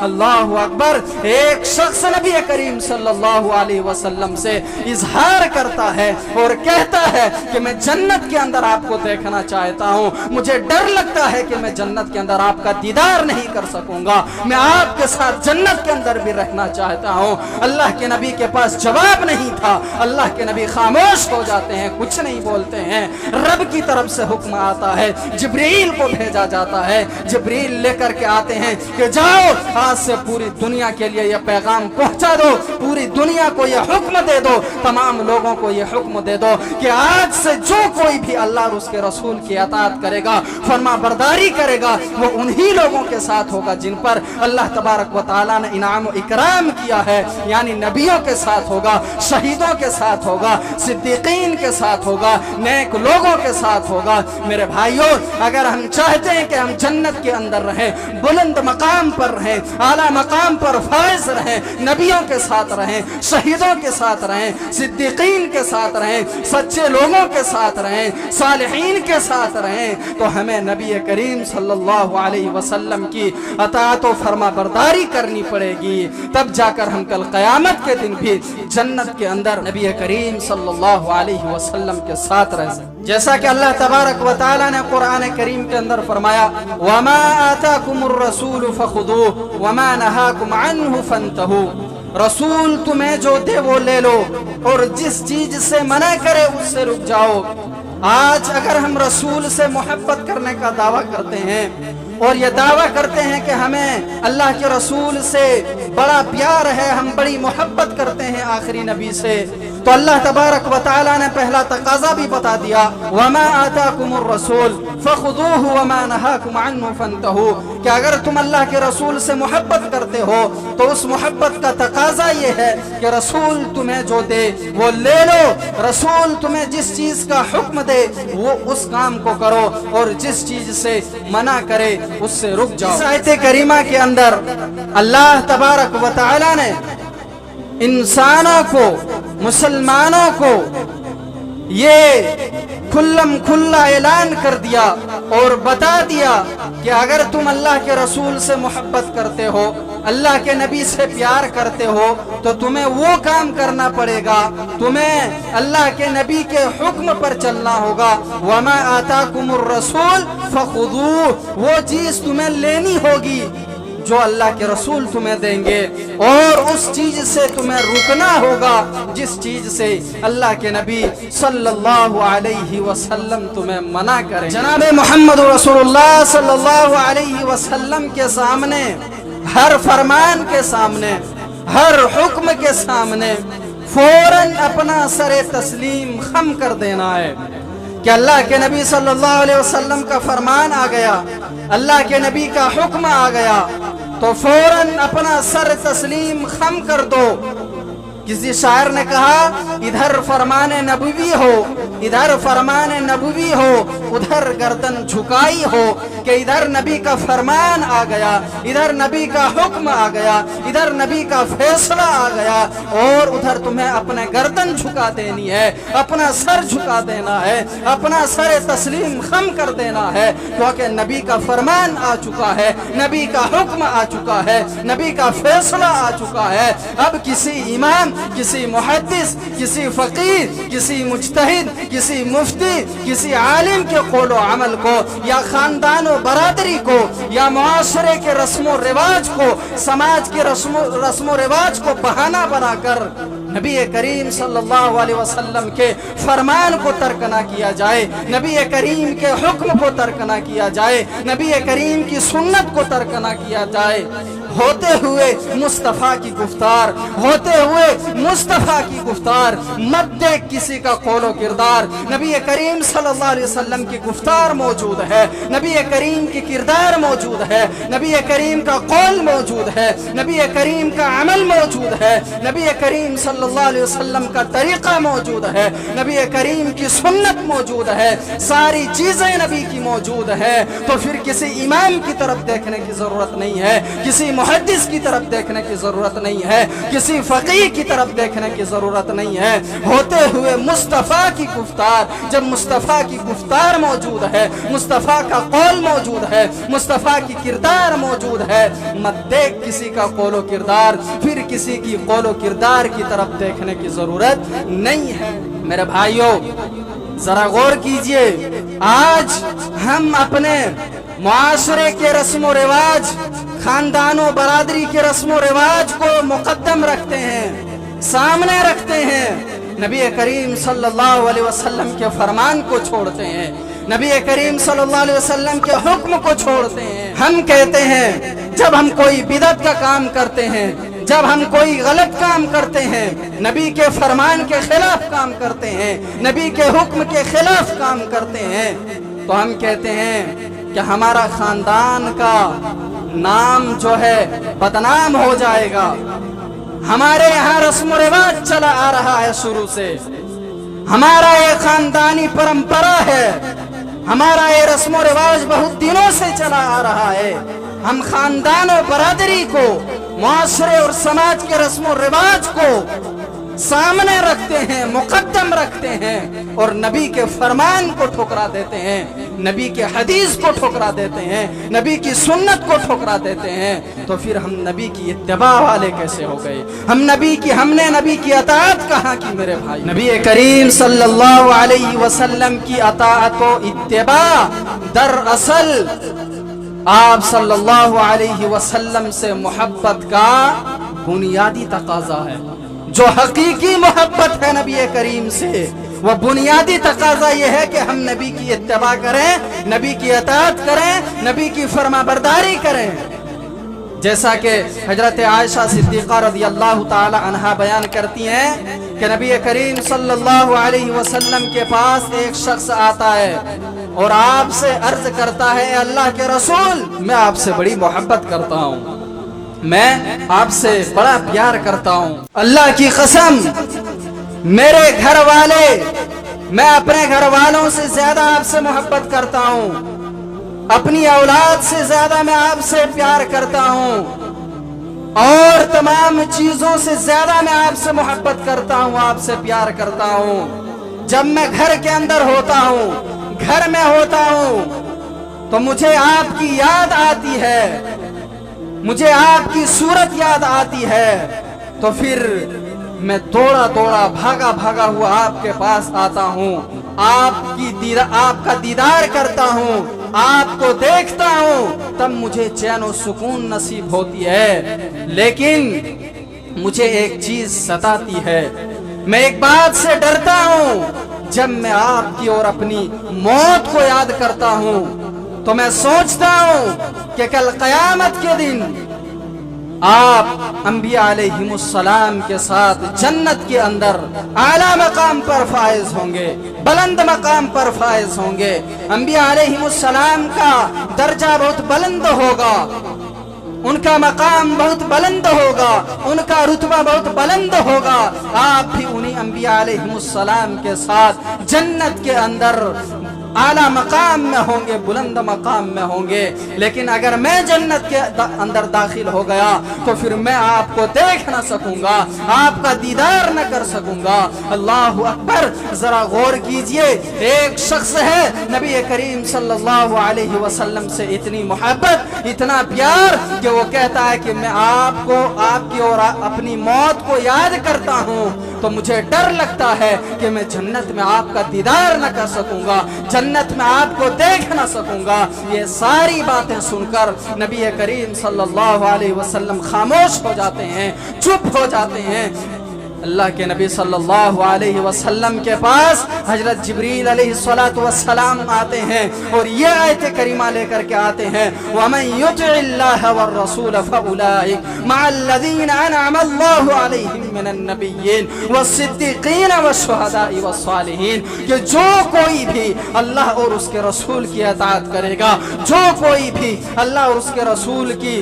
اللہ اکبر۔ ایک شخص نبی کریم صلی اللہ علیہ وسلم سے اظہار کرتا ہے اور کہتا ہے کہ میں جنت کے اندر آپ کو دیکھنا چاہتا ہوں، مجھے ڈر لگتا ہے کہ میں جنت کے اندر آپ کا دیدار نہیں کر سکوں گا، میں آپ کے ساتھ جنت کے اندر بھی رہنا چاہتا ہوں۔ اللہ کے نبی کے پاس جواب نہیں تھا، اللہ کے نبی خاموش ہو جاتے ہیں، کچھ نہیں بولتے ہیں۔ رب کی طرف سے حکم آتا ہے، جبریل کو بھیجا جاتا ہے، جبریل لے کر کے آتے ہیں کہ جاؤ آج سے پوری دنیا کے لیے یہ پیغام پہنچا دو، پوری دنیا کو یہ حکم دے دو، تمام لوگوں کو یہ حکم دے دو کہ آج سے جو کوئی بھی اللہ اور اس کے رسول کی اطاعت کرے گا، فرما برداری کرے گا، وہ انہی لوگوں کے ساتھ ہوگا جن پر اللہ تبارک و تعالیٰ نے انعام و اکرام کیا ہے، یعنی نبیوں کے ساتھ ہوگا، شہیدوں کے ساتھ ہوگا، صدیقین کے ساتھ ہوگا، نیک لوگوں کے ساتھ ہوگا۔ میرے بھائیوں، اگر ہم چاہتے ہیں کہ ہم جنت کے اندر رہیں، بلند مقام پر رہیں، اعلیٰ مقام پر فائز رہیں، نبیوں کے ساتھ رہیں، شہیدوں کے ساتھ رہیں، صدیقین کے ساتھ رہیں، سچے لوگوں کے ساتھ رہیں، صالحین کے ساتھ رہیں، تو ہمیں نبی کریم صلی اللہ علیہ وسلم کی اطاعت و فرما برداری کرنی پڑے گی، تب جا کر ہم کل قیامت کے دن بھی جنت کے اندر نبی کریم صلی اللہ علیہ وسلم کے ساتھ رہ سکیں۔ جیسا کہ اللہ تبارک و تعالیٰ نے قرآن کریم کے اندر فرمایا وَمَا آتَاكُمُ الرَّسُولُ فَخُذُوهُ وَمَا نَهَاكُمْ عَنْهُ فَانْتَهُوا، رسول تمہیں جو دے وہ لے لو اور جس چیز سے منع کرے اس سے رک جاؤ۔ آج اگر ہم رسول سے محبت کرنے کا دعویٰ کرتے ہیں اور یہ دعویٰ کرتے ہیں کہ ہمیں اللہ کے رسول سے بڑا پیار ہے، ہم بڑی محبت کرتے ہیں آخری نبی سے، تو اللہ تبارک و تعالیٰ نے پہلا تقاضا بھی بتا دیا وَمَا آتَاكُمُ الرَّسُولُ فَخُذُوهُ وَمَا نَهَاكُمْ عَنْهُ فَانْتَهُوا، کہ اگر تم اللہ کے رسول سے محبت کرتے ہو تو اس محبت کا تقاضا یہ ہے کہ رسول تمہیں جو دے وہ لے لو، رسول تمہیں جس چیز کا حکم دے وہ اس کام کو کرو اور جس چیز سے منع کرے اس سے رک جاؤ۔ اس آیت کریمہ کے اندر اللہ تبارک و تعالیٰ نے انسانوں کو، مسلمانوں کو یہ کھلم کھلا اعلان کر دیا اور بتا دیا کہ اگر تم اللہ کے رسول سے محبت کرتے ہو، اللہ کے نبی سے پیار کرتے ہو تو تمہیں وہ کام کرنا پڑے گا، تمہیں اللہ کے نبی کے حکم پر چلنا ہوگا۔ وَمَا آتَاكُمُ الرَّسُولُ فَخُذُوهُ، وہ چیز تمہیں لینی ہوگی جو اللہ کے رسول تمہیں دیں گے، اور اس چیز سے تمہیں رکنا ہوگا جس چیز سے اللہ کے نبی صلی اللہ علیہ وسلم تمہیں منع کریں۔ جناب محمد رسول اللہ صلی اللہ علیہ وسلم کے سامنے، ہر فرمان کے سامنے، ہر حکم کے سامنے فوراً اپنا سر تسلیم خم کر دینا ہے کہ اللہ کے نبی صلی اللہ علیہ وسلم کا فرمان آ گیا، اللہ کے نبی کا حکم آ گیا تو فوراً اپنا سر تسلیم خم کر دو۔ کسی شاعر نے کہا ادھر فرمان نبوی ہو، ادھر فرمان نبوی ہو، ادھر گردن جھکائی ہو، کہ ادھر نبی کا فرمان آ گیا، ادھر نبی کا حکم آ گیا، ادھر نبی کا فیصلہ آ گیا، اور ادھر تمہیں اپنے گردن جھکا دینی ہے، اپنا سر جھکا دینا ہے، اپنا سر تسلیم خم کر دینا ہے، کیونکہ نبی کا فرمان آ چکا ہے، نبی کا حکم آ چکا ہے، نبی کا فیصلہ آ چکا ہے۔ اب کسی امام، کسی محدث، کسی فقیر، کسی مجتہد، کسی مفتی، کسی عالم کے قول و عمل کو یا خاندان و برادری کو یا معاشرے کے رسم و رواج کو، سماج کے رسم و رواج کو بہانہ بنا کر نبی کریم صلی اللہ علیہ وسلم کے فرمان کو ترک نہ کیا جائے، نبی کریم کے حکم کو ترک نہ کیا جائے، نبی کریم کی سنت کو ترک نہ کیا جائے، ہوتے ہوئے مصطفیٰ کی گفتار، ہوتے ہوئے مصطفیٰ کی گفتار، مت دیکھ کسی کا قول و کردار، نبی کریم صلی اللہ علیہ وسلم کی گفتار موجود ہے، نبی کریم کی کردار موجود ہے، نبی کریم کا قول موجود ہے، نبی کریم کا عمل موجود ہے، نبی کریم صلی اللہ علیہ وسلم کا طریقہ موجود ہے، نبی کریم کی سنت موجود ہے، ساری چیزیں نبی کی موجود ہے، تو پھر کسی امام کی طرف دیکھنے کی ضرورت نہیں ہے، کسی मुहद्दिस की तरफ देखने की जरूरत नहीं है, किसी फकीह की तरफ देखने की जरूरत नहीं है। होते हुए मुस्तफ़ा की गुफ्तार, जब मुस्तफ़ा की गुफ्तार मौजूद है, मुस्तफ़ा का कौल मौजूद है, मुस्तफ़ा की किरदार मौजूद है, मत देख किसी का कौलो किरदार, फिर किसी की कौलो किरदार की तरफ देखने की जरूरत नहीं है। मेरे भाइयों, जरा गौर कीजिए, आज हम अपने मुआशरे के रस्म रिवाज, खानदानों बरादरी के रस्म रिवाज को मुकद्दम रखते हैं, सामने रखते हैं। नबी करीम सल्लल्लाहु अलैहि वसल्लम के फरमान को छोड़ते हैं, नबी करीम सल्लल्लाहु अलैहि वसल्लम के हुक्म को छोड़ते हैं। हम कहते हैं जब हम कोई बिदअत का काम करते हैं, जब हम कोई गलत काम करते हैं, नबी के फरमान के खिलाफ काम करते हैं, नबी के हुक्म के खिलाफ काम करते हैं, तो हम कहते हैं कि हमारा खानदान का नाम जो है बदनाम हो जाएगा। हमारे यहाँ रस्म रिवाज चला आ रहा है शुरू से, हमारा ये खानदानी परंपरा है, हमारा ये रस्म रिवाज बहुत दिनों से चला आ रहा है। हम खानदान और बरादरी को, मुआशरे और समाज के रस्म रिवाज को सामने रखते हैं, मुकद्दम रखते हैं, और नबी के फरमान को ठुकरा देते हैं, नबी के हदीस को ठुकरा देते हैं, नबी की सुन्नत को ठुकरा देते हैं। तो फिर हम नबी की इत्तिबा वाले कैसे हो गए? हमने नबी की अताअत कहाँ की मेरे भाई? नबी करीम सल्लल्लाहु अलैहि वसल्लम की अताअत और इत्तिबा दरअसल आप सल्लल्लाहु अलैहि वसल्लम से मोहब्बत का बुनियादी तकाजा है। जो हकीकी मोहब्बत है नबी करीम से, वह बुनियादी तकाजा यह है कि हम नबी की इत्तिबा करें, नबी की अताअत करें, नबी की फरमाबरदारी करें। जैसा कि हजरत आयशा सिद्दीक़ा रज़ियल्लाहु ताला अन्हा बयान करती हैं कि नबी करीम सल्लल्लाहु अलैहि वसल्लम के पास एक शख्स आता है और आपसे अर्ज करता है, अल्लाह के रसूल, मैं आपसे बड़ी मोहब्बत करता हूँ, मैं आपसे बड़ा प्यार करता हूँ, अल्लाह की कसम मेरे घर वाले, मैं अपने घर वालों से ज्यादा आपसे मोहब्बत करता हूँ, अपनी औलाद से ज्यादा मैं आपसे प्यार करता हूँ, और तमाम चीजों से ज्यादा मैं आपसे मोहब्बत करता हूँ, आपसे प्यार करता हूँ। जब मैं घर के अंदर होता हूँ, घर में होता हूँ, तो मुझे आपकी याद आती है, मुझे आपकी सूरत याद आती है, तो फिर मैं दौड़ा दौड़ा भागा भागा हुआ आपके पास आता हूँ, आपका दीदार करता हूँ, आपको देखता हूँ, तब मुझे चैन और सुकून नसीब होती है। लेकिन मुझे एक चीज सताती है, मैं एक बात से डरता हूँ, जब मैं आपकी और अपनी मौत को याद करता हूँ तो मैं सोचता हूँ कि कल क़यामत के दिन आप अंबिया अलैहिमुस्सलाम के साथ जन्नत के अंदर आला मकाम पर फाइज होंगे, बुलंद मकाम पर फाइज होंगे। अंबिया अलैहिमुस्सलाम का दर्जा बहुत बुलंद होगा, उनका मकाम बहुत बुलंद होगा, उनका रुतबा बहुत बुलंद होगा। आप भी उन्हीं अंबिया अलैहिमुस्सलाम के साथ जन्नत के अंदर आला मकाम में होंगे, बुलंद मकाम में होंगे। लेकिन अगर मैं जन्नत के अंदर दाखिल हो गया तो फिर मैं आपको देख न सकूंगा, आपका दीदार न कर सकूंगा। अल्लाहु अकबर। जरा गौर कीजिए, एक शख्स है नबी करीम सल्लल्लाहु अलैहि वसल्लम से इतनी मोहब्बत, इतना प्यार कि वो कहता है कि मैं आपको, आपकी और अपनी मौत को याद करता हूँ तो मुझे डर लगता है कि मैं जन्नत में आपका दीदार न कर सकूंगा, जन्नत में आपको देख न सकूंगा। ये सारी बातें सुनकर नबी करीम सल्लल्लाहु अलैहि वसल्लम खामोश हो जाते हैं, चुप हो जाते हैं। अल्लाह के नबी सल्लल्लाहु अलैहि वसल्लम के पास हजरत जिब्रील अलैहिस्सलातु वस्सलाम आते हैं और ये आयत करीमा लेकर के आते हैं, वमन युतिइल्लाह वर रसूल फउलाइक मअल्लज़ीना अनअम अल्लाहु अलैहिम मिनन नबिय्यीन वस्सिद्दीकीन वश्शुहदाई वस्सालिहीन, कि जो कोई भी अल्लाह और उसके रसूल की अताअत करेगा, जो कोई भी अल्लाह और उसके रसूल की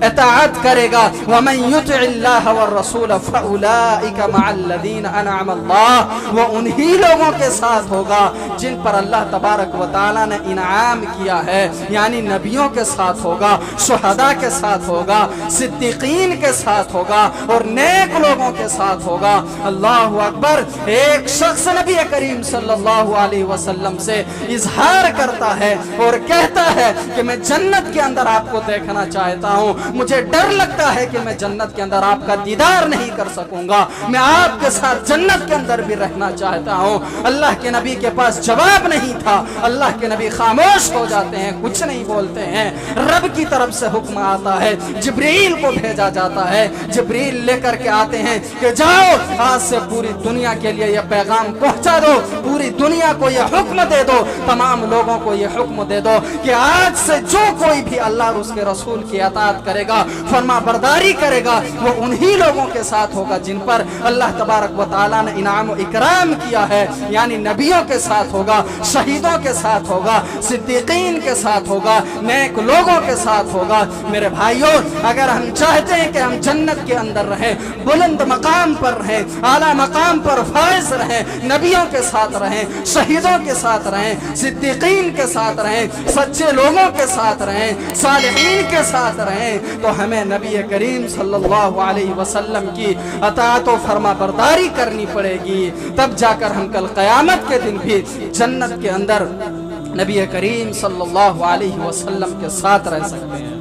اطاعت کرے گا وَمَن يُطِعِ اللَّهَ وَالرَّسُولَ فَأُولَٰئِكَ مَعَ الَّذِينَ أَنْعَمَ اللَّهُ، وہ انہی لوگوں کے ساتھ ہوگا جن پر اللہ تبارک و تعالیٰ نے انعام کیا ہے، یعنی نبیوں کے ساتھ ہوگا، شہداء کے ساتھ ہوگا، صدیقین کے ساتھ ہوگا اور نیک لوگوں کے ساتھ ہوگا۔ اللہ اکبر۔ ایک شخص نبی کریم صلی اللہ علیہ وسلم سے اظہار کرتا ہے اور کہتا ہے کہ میں جنت کے اندر آپ کو دیکھنا چاہتا ہوں، مجھے ڈر لگتا ہے کہ میں جنت کے اندر آپ کا دیدار نہیں کر سکوں گا، میں آپ کے ساتھ جنت کے اندر بھی رہنا چاہتا ہوں۔ اللہ کے نبی کے پاس جواب نہیں تھا، اللہ کے نبی خاموش ہو جاتے ہیں، کچھ نہیں بولتے ہیں۔ رب کی طرف سے حکم آتا ہے، جبریل کو بھیجا جاتا ہے، جبریل لے کر کے آتے ہیں کہ جاؤ آج سے پوری دنیا کے لیے یہ پیغام پہنچا دو، پوری دنیا کو یہ حکم دے دو، تمام لوگوں کو یہ حکم دے دو کہ آج سے جو کوئی بھی اللہ اور اس کے رسول کی اطاعت کرے گا، فرما برداری کرے گا، وہ انہی لوگوں کے ساتھ ہوگا جن پر اللہ تبارک و تعالیٰ نے انعام و اکرام کیا ہے، یعنی نبیوں کے ساتھ ہوگا، شہیدوں کے ساتھ ہوگا، صدیقین کے ساتھ ہوگا، نیک لوگوں کے ساتھ ہوگا۔ میرے بھائیوں، اگر ہم چاہتے ہیں کہ ہم جنت کے اندر رہیں، بلند مقام پر رہیں، اعلیٰ مقام پر فائز رہیں، نبیوں کے ساتھ رہیں، شہیدوں کے ساتھ رہیں، صدیقین کے ساتھ رہیں، سچے لوگوں کے ساتھ رہیں، صالحین کے ساتھ رہیں، تو ہمیں نبی کریم صلی اللہ علیہ وسلم کی اطاعت و فرما برداری کرنی پڑے گی، تب جا کر ہم کل قیامت کے دن بھی جنت کے اندر نبی کریم صلی اللہ علیہ وسلم کے ساتھ رہ سکتے ہیں۔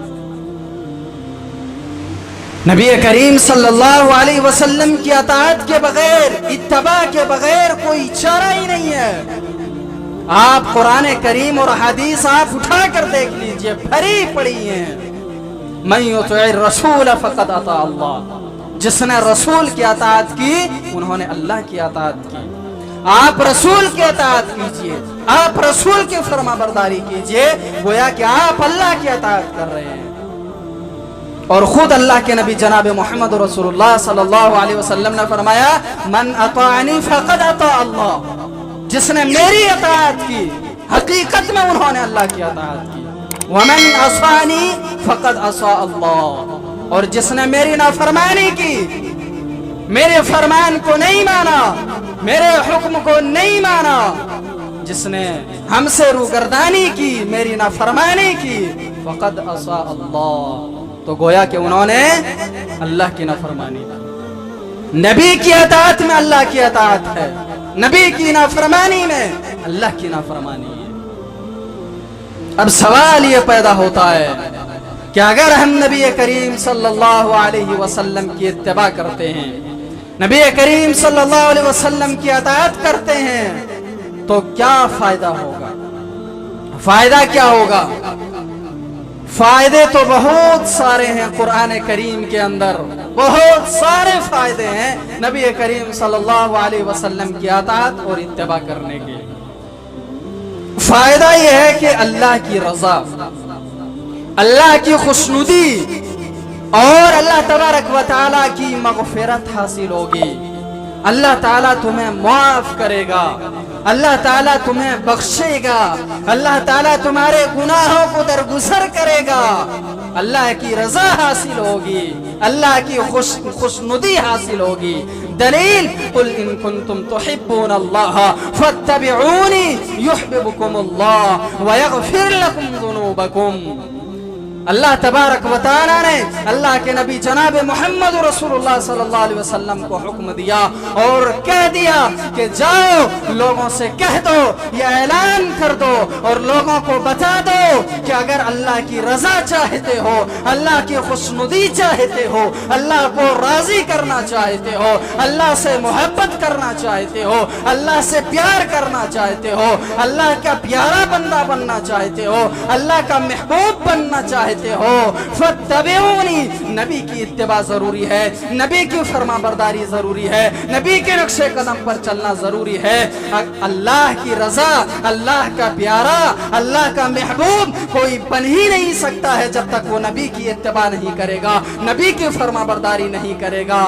نبی کریم صلی اللہ علیہ وسلم کی اطاعت کے بغیر، اتباع کے بغیر کوئی چارہ ہی نہیں ہے۔ آپ قرآن کریم اور حدیث آپ اٹھا کر دیکھ لیجئے، بھری پڑی ہیں۔ من یطع الرسول فقد اطاع اللہ، جس نے رسول کی اطاعت کی انہوں نے اللہ کی اطاعت کی۔ آپ رسول کی اطاعت کیجئے، آپ رسول کی فرما برداری کیجئے، گویا کہ آپ اللہ کی اطاعت کر رہے ہیں۔ اور خود اللہ کے نبی جناب محمد رسول اللہ صلی اللہ علیہ وسلم نے فرمایا، من اطاعنی فقد اطاع اللہ، جس نے میری اطاعت کی حقیقت میں انہوں نے اللہ کی اطاعت کی۔ ومن عصانی فقد عصا اللہ، اور جس نے میری نافرمانی کی، میرے فرمان کو نہیں مانا، میرے حکم کو نہیں مانا، جس نے ہم سے روگردانی کی، میری نافرمانی کی، فقد عصا اللہ، تو گویا کہ انہوں نے اللہ کی نافرمانی کی۔ نبی کی اطاعت میں اللہ کی اطاعت ہے، نبی کی نافرمانی میں اللہ کی نافرمانی ہے۔ اب سوال یہ پیدا ہوتا ہے کہ اگر ہم نبی کریم صلی اللہ علیہ وسلم کی اتباع کرتے ہیں، نبی کریم صلی اللہ علیہ وسلم کی اطاعت کرتے ہیں، تو کیا فائدہ ہوگا؟ فائدہ کیا ہوگا؟ فائدے تو بہت سارے ہیں، قرآن کریم کے اندر بہت سارے فائدے ہیں نبی کریم صلی اللہ علیہ وسلم کی اطاعت اور اتباع کرنے کے۔ فائدہ یہ ہے کہ اللہ کی رضا، اللہ کی خوشنودی اور اللہ تبارک و تعالیٰ کی مغفرت حاصل ہوگی۔ اللہ تعالیٰ تمہیں معاف کرے گا، اللہ تعالیٰ تمہیں بخشے گا، اللہ تعالیٰ تمہارے گناہوں کو درگزر کرے گا، اللہ کی رضا حاصل ہوگی، اللہ کی خوشنودی حاصل ہوگی۔ دلیل قل ان کنتم تحبون اللہ فاتبعونی یحببکم اللہ ویغفر لکم ذنوبکم۔ اللہ تبارک و تعالیٰ نے اللہ کے نبی جناب محمد رسول اللہ صلی اللہ علیہ وسلم کو حکم دیا اور کہہ دیا کہ جاؤ لوگوں سے کہہ دو، یہ اعلان کر دو اور لوگوں کو بتا دو کہ اگر اللہ کی رضا چاہتے ہو، اللہ کی خوشنودی چاہتے ہو، اللہ کو راضی کرنا چاہتے ہو، اللہ سے محبت کرنا چاہتے ہو، اللہ سے پیار کرنا چاہتے ہو، اللہ کا پیارا بندہ بننا چاہتے ہو، اللہ کا محبوب بننا چاہتے ہو، فاتبعونی، نبی کی اتباع ضروری ہے، نبی کی فرما برداری ضروری ہے، نبی کے نقش قدم پر چلنا ضروری ہے۔ اللہ کی رضا، اللہ کا پیارا، اللہ کا محبوب کوئی بن ہی نہیں سکتا ہے جب تک وہ نبی کی اتباع نہیں کرے گا، نبی کی فرما برداری نہیں کرے گا۔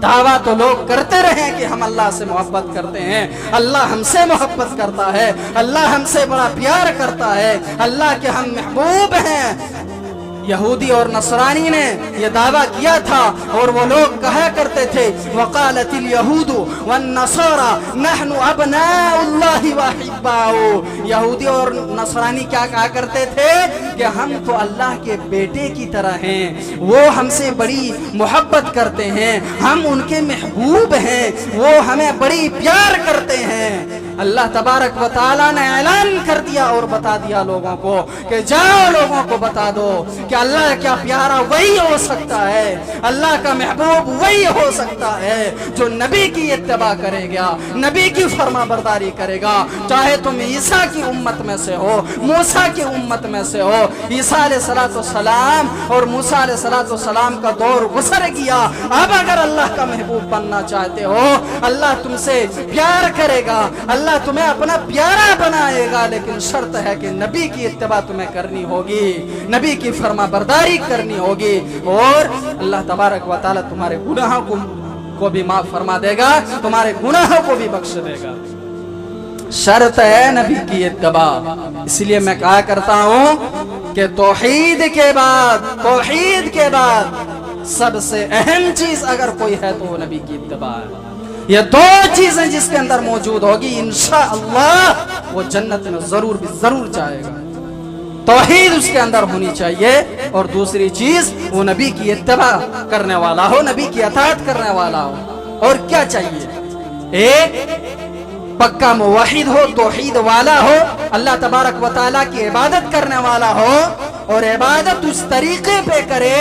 دعویٰ تو لوگ کرتے رہیں کہ ہم اللہ سے محبت کرتے ہیں، اللہ ہم سے محبت کرتا ہے، اللہ ہم سے بڑا پیار کرتا ہے، اللہ کے ہم محبوب ہیں، यहूदी और नसरानी ने यह दावा किया था और वो लोग कहा करते थे वक़ालतिल यहूदु वन नसारा नहनु अबनाउल्लाहि व अहिब्बाउ। यहूदी और नसरानी क्या कहा करते थे कि हम तो अल्लाह के बेटे की तरह हैं, वो हमसे बड़ी मोहब्बत करते हैं, हम उनके महबूब हैं, वो हमें बड़ी प्यार करते हैं। अल्लाह तबारक व तआला ने ऐलान कर दिया और बता दिया लोगों को कि जाओ लोगों को बता दो कि अल्लाह क्या प्यारा वही हो सकता है, अल्लाह का महबूब वही हो सकता है जो नबी की इत्तिबा करेगा, नबी की फरमा बरदारी करेगा। चाहे तुम ईसा की उम्मत में से हो, मूसा की उम्मत में से हो, ईसा अलैहिस्सलाम और मूसा अलैहिस्सलाम का दौर गुजर गया। अब अगर अल्लाह का महबूब बनना चाहते हो, अल्लाह तुमसे प्यार करेगा, अल्लाह तुम्हें अपना प्यारा बनाएगा, लेकिन शर्त है कि नबी की इत्तिबा तुम्हें करनी होगी, नबी की फरमा बरदारी करनी होगी, और अल्लाह तबारक व तआला तुम्हारे गुनाहों को भी माफ फरमा देगा, तुम्हारे गुनाहों को भी बख्श देगा। शर्त है नबी की इत्तिबा। इसलिए मैं कहा करता हूं कि तौहीद के बाद सबसे अहम चीज अगर कोई है तो वो नबी की इत्तिबा है। ये दो चीजें जिसके अंदर मौजूद होगी, इंशाअल्लाह वो जन्नत में जरूर जाएगा। तौहीद उसके अंदर होनी चाहिए, और दूसरी चीज वो नबी की इत्तिबा करने वाला हो, नबी की अताअत करने वाला हो। और क्या चाहिए? एक पक्का मुवहिद हो, तौहीद वाला हो, अल्लाह तबारक व तआला की इबादत करने वाला हो, और इबादत उस तरीके पे करे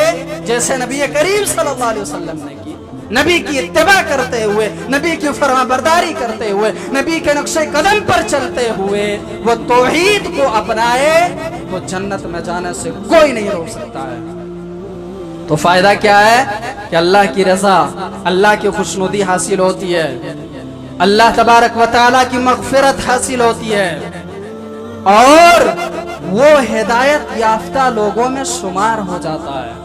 जैसे नबी करीम सल्लल्लाहु अलैहि वसल्लम ने की। नबी की इत्तिबा करते हुए, नबी की फरमा बरदारी करते हुए, नबी के नक्शे कदम पर चलते हुए वो तौहीद को अपनाए, तो जन्नत में जाने से कोई नहीं रोक सकता है। तो फायदा क्या है कि अल्लाह की रजा, अल्लाह की खुशनुदी हासिल होती है, अल्लाह तबारक व तआला की मग़फ़िरत हासिल होती है, और वो हिदायत याफ्ता लोगों में शुमार हो जाता है।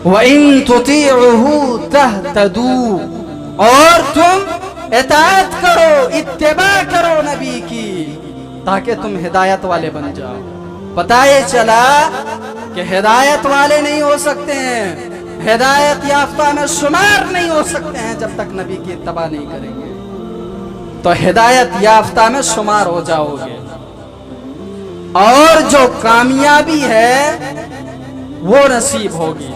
वइन तुतीउहु तहतदू, और तुम इताअत करो, इत्तिबा करो नबी की, ताकि तुम हिदायत वाले बन जाओ। पता ये चला कि हिदायत वाले नहीं हो सकते हैं, हिदायत याफ्ता में शुमार नहीं हो सकते हैं जब तक नबी की इत्तिबा नहीं करेंगे। तो हिदायत याफ्ता में शुमार हो जाओगे, और जो कामयाबी है वो नसीब होगी।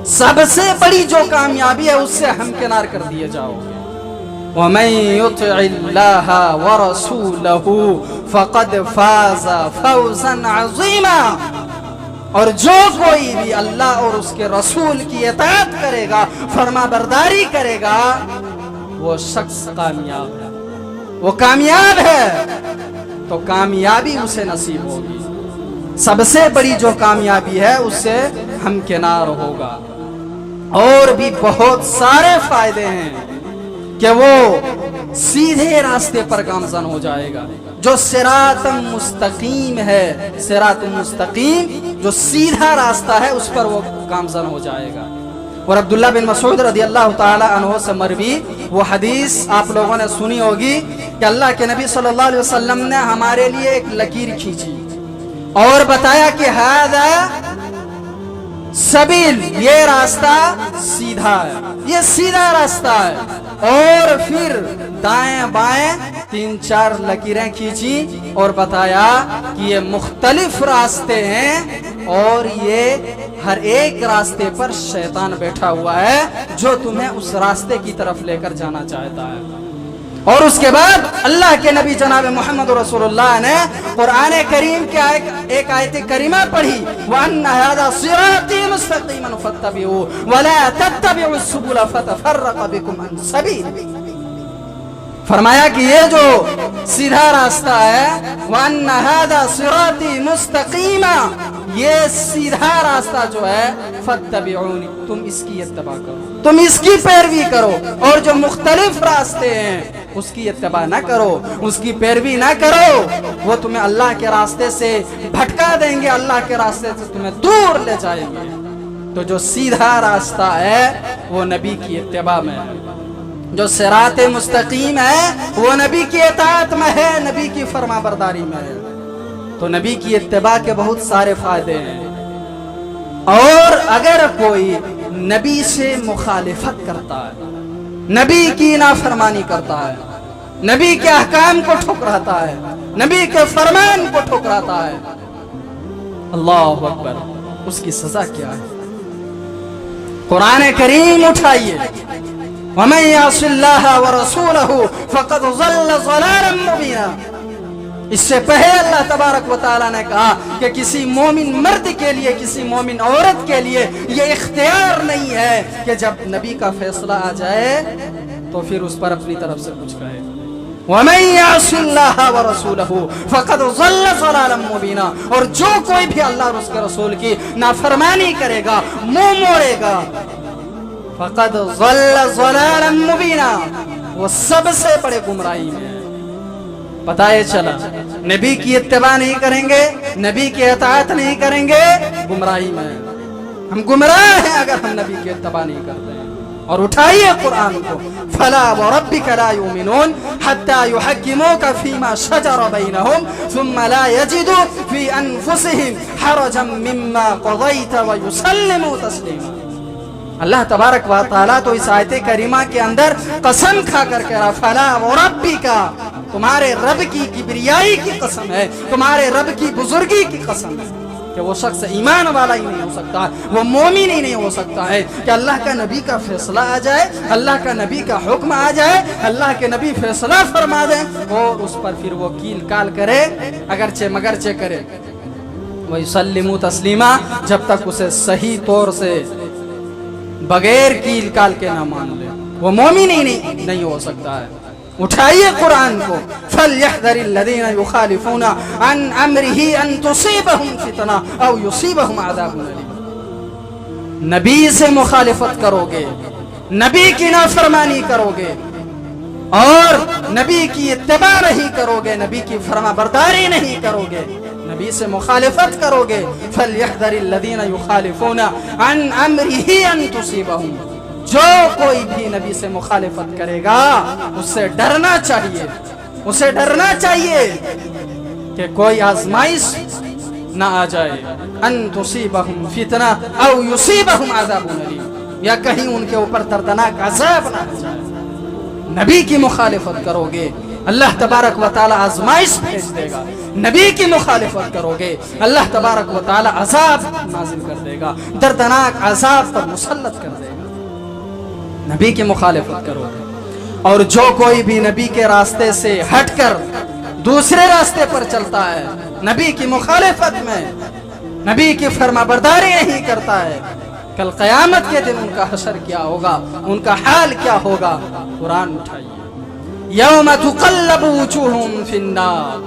सबसे बड़ी जो कामयाबी है उससे हमकिनार कर दिए जाओगे। वमन युतिइल्लाह व रसूलहु फक़द फाज़ फौज़न अज़ीमा, और जो कोई भी अल्लाह और उसके रसूल की इताअत करेगा, फरमा बरदारी करेगा, वो शख्स कामयाब है, वो कामयाब है, तो कामयाबी उसे नसीब होगी। सबसे बड़ी जो कामयाबी है उससे हमकिनार होगा। और भी बहुत सारे फायदे हैं कि वो सीधे रास्ते पर गामज़न हो जाएगा। जो सिरातम मुस्तकीम है, सिरातम मुस्तकीम जो सीधा रास्ता है, उस पर वो गामज़न हो जाएगा। और अब्दुल्लाह बिन मसूद रदियल्लाहु ताला अन्हु से मरवी वो हदीस आप लोगों ने सुनी होगी कि अल्लाह के नबी सल्लल्लाहु अलैहि वसल्लम ने हमारे लिए एक लकीर खींची और बताया कि हादा सबील, ये रास्ता सीधा है, ये सीधा रास्ता है। और फिर दाएं बाएं 3-4 लकीरें खींची और बताया कि ये मुख्तलिफ रास्ते हैं, और ये हर एक रास्ते पर शैतान बैठा हुआ है जो तुम्हें उस रास्ते की तरफ लेकर जाना चाहता है। और उसके बाद अल्लाह के नबी जनाब मोहम्मद रसूलुल्लाह ने कुरान करीम के एक आयत करीमा पढ़ी, वअन्ना हाज़ा सिराती मुस्तक़ीमन फत्तबिऊ वला तत्तबिउ सुबुल फतफर्रक़ बिकुम अन सबीली। फरमाया कि ये जो सीधा रास्ता है, वअन्ना हाज़ा सिराती मुस्तक़ीमा, ये सीधा रास्ता जो है, फत्तबिऊनी, तुम इसकी इत्तिबा करो, तुम इसकी पैरवी करो, और जो मुख्तलिफ रास्ते हैं उसकी इत्तिबा ना करो, उसकी पैरवी ना करो, वो तुम्हें अल्लाह के रास्ते से भटका देंगे, अल्लाह के रास्ते से तुम्हें दूर ले जाएंगे। तो जो सीधा रास्ता है वो नबी की इत्तिबा में है, जो सिराते मुस्तकीम है वो नबी की इताअत में है, नबी की फरमाबरदारी में है। तो नबी की इत्तिबा के बहुत सारे फायदे हैं। अगर कोई नबी से मुखालिफत करता है, नबी की नाफरमानी करता है, नबी के अहकाम को ठुकराता है, नबी के फरमान को ठुकराता है, अल्लाहु अकबर, उसकी सजा क्या है? कुरान करीम उठाइए, वमन यासिल्लाह व रसूलहु फक़द ज़ल्ल ज़लालन मुबीना। इससे पहले अल्लाह तबारक व तआला ने कहा कि किसी मोमिन मर्द के लिए, किसी मोमिन औरत के लिए ये इख्तियार नहीं है कि जब नबी का फैसला आ जाए तो फिर उस पर अपनी तरफ से कुछ कहे। वमन यासिल्लाह व रसूलहु फक़द ज़ल्ल ज़लालन मुबीना। और जो कोई भी अल्लाह और उसके रसूल की नाफरमानी करेगा, मुंह मोड़ेगा, फक़द ज़ल्ल ज़लालन मुबीना, वो सबसे बड़े गुमराही में है। पता है चला, नबी की इत्तिबा नहीं करेंगे, नबी की इताअत नहीं करेंगे, गुमराही में है। हम गुमराह हैं अगर हम नबी की इत्तिबा नहीं करते हैं। और उठाइए कुरान को, फला व रब्बिका ला युमिनून हत्ता युहक्किमूका फीमा शजरा बैनहुम थुम्मा ला यजिदू फी अनफुसिहिम हरजन मिम्मा क़ज़ैत व युसल्लिमू तस्लीमा। अल्लाह तबारक व तआला तो इस आयत करीमा के अंदर कसम खा कर कह रहा, फला व रब्बिका, तुम्हारे रब की किबरियाई की कसम है, तुम्हारे रब की बुजुर्गी की कसम है कि वो शख्स ईमान वाला ही नहीं हो सकता, वो मोमिन ही नहीं हो सकता है कि अल्लाह का नबी का फैसला आ जाए, अल्लाह का नबी का हुक्म आ जाए, अल्लाह के नबी फैसला फरमा दें और उस पर फिर वो कील काल करे, अगरचे मगरचे करे, वो युसल्लिमू तस्लीमा, जब तक उसे सही तौर से बगैर कील काल के ना मान ले, वो मोमिन ही नहीं हो सकता है। उठाइए कुरान को, फलयहज़रिल्लज़ीना युखालिफूना अन अम्रिही अन तुसीबहुम फितना औ युसीबहुम अज़ाबुन अलीम। नबी से मुखालिफत करोगे, नबी की नाफरमानी करोगे और नबी की इत्तिबा नहीं करोगे, नबी की फरमाबरदारी नहीं करोगे, नबी से मुखालिफत करोगे, फलयहज़रिल्लज़ीना युखालिफूना अन अम्रिही अन तुसीबहुम। जो कोई भी नबी से मुखालिफत करेगा उससे डरना चाहिए, उसे डरना चाहिए कि कोई आजमाइश ना आ जाए, अन तुसीबहुम फितना औ युसीबहुम अज़ाबुन अलीम, या कहीं उनके ऊपर दर्दनाक अज़ाब ना आ जाए। नबी की मुखालिफत करोगे, अल्लाह तबारक व तआला आजमाइश भेज देगा, नबी की मुखालिफत करोगे, अल्लाह तबारक व तआला अज़ाब नाज़िल कर देगा, दर्दनाक अज़ाब पर मुसल्लत कर देगा। नबी की मुखालिफत करोगे। और जो कोई भी नबी के रास्ते से हटकर दूसरे रास्ते पर चलता है, नबी की मुखालिफत में, नबी की फरमाबरदारी नहीं करता है, कल क़यामत के दिन उनका हशर क्या होगा, उनका हाल क्या होगा। कुरान उठाइए, यौम तुक़ल्लबु वुजूहुहुम फिन्नार,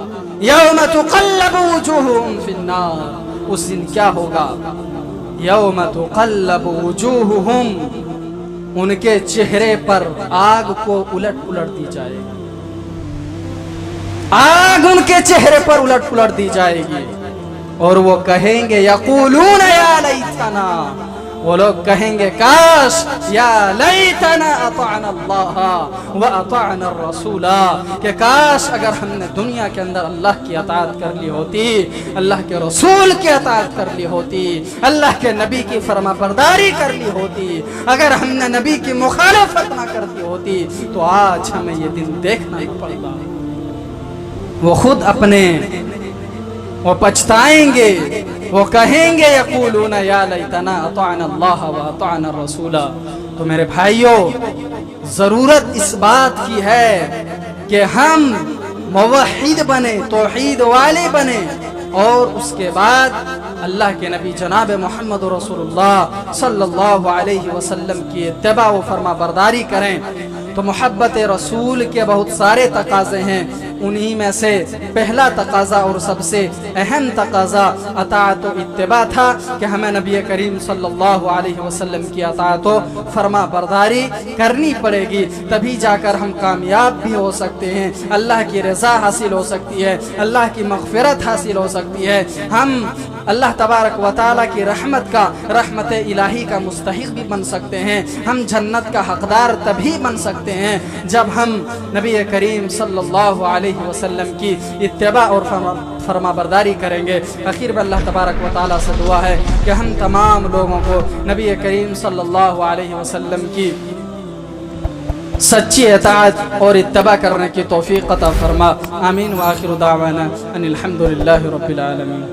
यौम तुक़ल्लबु वुजूहुहुम फिन्नार। उस दिन क्या होगा, यौम तुक़ल्लबु वुजूहुहुम, उनके चेहरे पर आग को उलट पुलट दी जाएगी, आग उनके चेहरे पर उलट पुलट दी जाएगी और वो कहेंगे, यक़ूलून या लैतना, वो लोग कहेंगे काश, या लैतना अताअना अल्लाह व अताअना रसूला, कि काश अगर हमने दुनिया के अंदर अल्लाह की अताअत कर ली होती, अल्लाह के रसूल की अताअत कर ली होती, अल्लाह के नबी की फरमाबरदारी कर ली होती, अगर हमने नबी की मुखालिफत ना करती होती तो आज हमें ये दिन देखना ही पड़ता। वो खुद अपने वो पछताएंगे, वो कहेंगे, यक़ूलूना या लैतना अताअना अल्लाह व अताअना रसूला। तो मेरे भाइयों, जरूरत इस बात की है कि हम मुवहिद बने, तौहीद वाले बने और उसके बाद अल्लाह के नबी जनाब मोहम्मद रसूलुल्लाह सल्लल्लाहु अलैहि वसल्लम की इत्तिबा व फरमाबरदारी करें। तो मोहब्बत रसूल के बहुत सारे तकाज़े हैं, उन्हीं में से पहला तकाज़ा और सबसे अहम तकाज़ा अताअत व इत्तिबा था कि हमें नबी करीम सल्लल्लाहु अलैहि वसल्लम की अताअत व फरमाबरदारी करनी पड़ेगी, तभी जाकर हम कामयाब भी हो सकते हैं, अल्लाह की रज़ा हासिल हो सकती है, अल्लाह की मग़फ़िरत हासिल हो सकती है। हम اللہ تبارک و تعالیٰ کی رحمت کا، رحمت الہی کا مستحق بھی بن سکتے ہیں، ہم جنت کا حقدار تبھی بن سکتے ہیں جب ہم نبی کریم صلی اللہ علیہ وسلم کی اتباع اور فرما برداری کریں گے۔ آخر میں اللہ تبارک و تعالیٰ سے دعا ہے کہ ہم تمام لوگوں کو نبی کریم صلی اللہ علیہ وسلم کی سچی اطاعت اور اتباع کرنے کی توفیق عطا فرما۔ آمین۔ وآخر دعوانا ان الحمد للہ رب العالمین۔